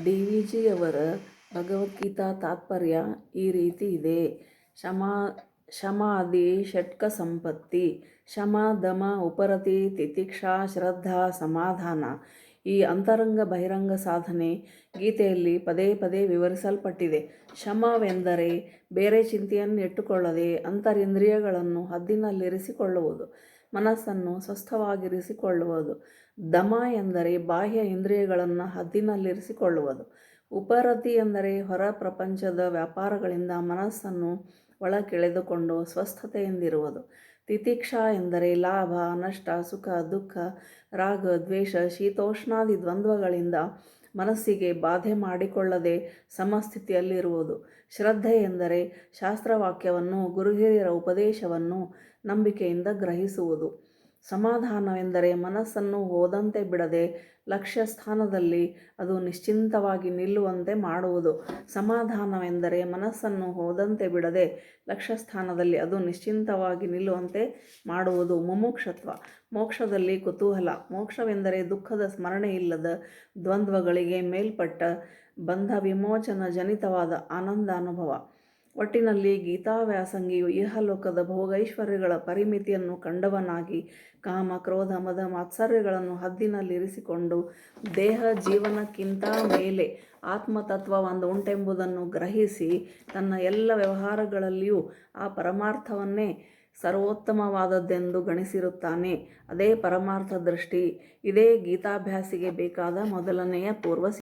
DVGಯವರ ಭಗವದ್ಗೀತಾ ತಾತ್ಪರ್ಯ ಈ ರೀತಿ ಇದೆ. ಶಮಾದಿ ಷಟ್ಕ ಸಂಪತ್ತಿ, ಶಮ ದಮ ಉಪರತಿ ತಿತಿಕ್ಷಾ ಶ್ರದ್ಧಾ ಸಮಾಧಾನ. ಈ ಅಂತರಂಗ ಬಹಿರಂಗ ಸಾಧನೆ ಗೀತೆಯಲ್ಲಿ ಪದೇ ಪದೇ ವಿವರಿಸಲ್ಪಟ್ಟಿದೆ. ಶಮವೆಂದರೆ ಬೇರೆ ಚಿಂತೆಯನ್ನು ಇಟ್ಟುಕೊಳ್ಳದೆ ಅಂತರಿಂದ್ರಿಯಗಳನ್ನು ಹದ್ದಿನಲ್ಲಿರಿಸಿಕೊಳ್ಳುವುದು, ಮನಸ್ಸನ್ನು ಸ್ವಸ್ಥವಾಗಿರಿಸಿಕೊಳ್ಳುವುದು. ದಮ ಎಂದರೆ ಬಾಹ್ಯ ಇಂದ್ರಿಯಗಳನ್ನು ಹದ್ದಿನಲ್ಲಿರಿಸಿಕೊಳ್ಳುವುದು. ಉಪರತಿ ಎಂದರೆ ಹೊರ ಪ್ರಪಂಚದ ವ್ಯಾಪಾರಗಳಿಂದ ಮನಸ್ಸನ್ನು ಒಳಗೆಳೆದುಕೊಂಡು ಸ್ವಸ್ಥತೆಯಿಂದಿರುವುದು. ತಿತಿಕ್ಷಾ ಎಂದರೆ ಲಾಭ ನಷ್ಟ, ಸುಖ ದುಃಖ, ರಾಗ ದ್ವೇಷ, ಶೀತೋಷ್ಣಾದಿ ದ್ವಂದ್ವಗಳಿಂದ ಮನಸ್ಸಿಗೆ ಬಾಧೆ ಮಾಡಿಕೊಳ್ಳದೆ ಸಮಸ್ಥಿತಿಯಲ್ಲಿರುವುದು. ಶ್ರದ್ಧೆ ಎಂದರೆ ಶಾಸ್ತ್ರವಾಕ್ಯವನ್ನು ಗುರುಹಿರಿಯರ ಉಪದೇಶವನ್ನು ನಂಬಿಕೆಯಿಂದ ಗ್ರಹಿಸುವುದು. ಸಮಾಧಾನವೆಂದರೆ ಮನಸ್ಸನ್ನು ಹೋದಂತೆ ಬಿಡದೆ ಲಕ್ಷ್ಯ ಸ್ಥಾನದಲ್ಲಿ ಅದು ನಿಶ್ಚಿಂತವಾಗಿ ನಿಲ್ಲುವಂತೆ ಮಾಡುವುದು. ಸಮಾಧಾನವೆಂದರೆ ಮನಸ್ಸನ್ನು ಹೋದಂತೆ ಬಿಡದೆ ಲಕ್ಷ್ಯಸ್ಥಾನದಲ್ಲಿ ಅದು ನಿಶ್ಚಿಂತವಾಗಿ ನಿಲ್ಲುವಂತೆ ಮಾಡುವುದು. ಮುಮುಕ್ಷತ್ವ, ಮೋಕ್ಷದಲ್ಲಿ ಕುತೂಹಲ. ಮೋಕ್ಷವೆಂದರೆ ದುಃಖದ ಸ್ಮರಣೆಯಿಲ್ಲದ ದ್ವಂದ್ವಗಳಿಗೆ ಮೇಲ್ಪಟ್ಟ ಬಂಧ ವಿಮೋಚನ ಜನಿತವಾದ ಆನಂದಾನುಭವ. ಒಟ್ಟಿನಲ್ಲಿ ಗೀತಾವ್ಯಾಸಂಗಿಯು ಇಹಲೋಕದ ಭೋಗೈಶ್ವರ್ಯಗಳ ಪರಿಮಿತಿಯನ್ನು ಕಂಡವನಾಗಿ ಕಾಮ ಕ್ರೋಧ ಮದ ಮಾತ್ಸರ್ಯಗಳನ್ನು ಹದ್ದಿನಲ್ಲಿರಿಸಿಕೊಂಡು ದೇಹ ಜೀವನಕ್ಕಿಂತ ಮೇಲೆ ಆತ್ಮತತ್ವ ಒಂದು ಉಂಟೆಂಬುದನ್ನು ಗ್ರಹಿಸಿ ತನ್ನ ಎಲ್ಲ ವ್ಯವಹಾರಗಳಲ್ಲಿಯೂ ಆ ಪರಮಾರ್ಥವನ್ನೇ ಸರ್ವೋತ್ತಮವಾದದ್ದೆಂದು ಗಣಿಸಿರುತ್ತಾನೆ. ಅದೇ ಪರಮಾರ್ಥ ದೃಷ್ಟಿ. ಇದೇ ಗೀತಾಭ್ಯಾಸಿಗೆ ಬೇಕಾದ ಮೊದಲನೆಯ ಪೂರ್ವ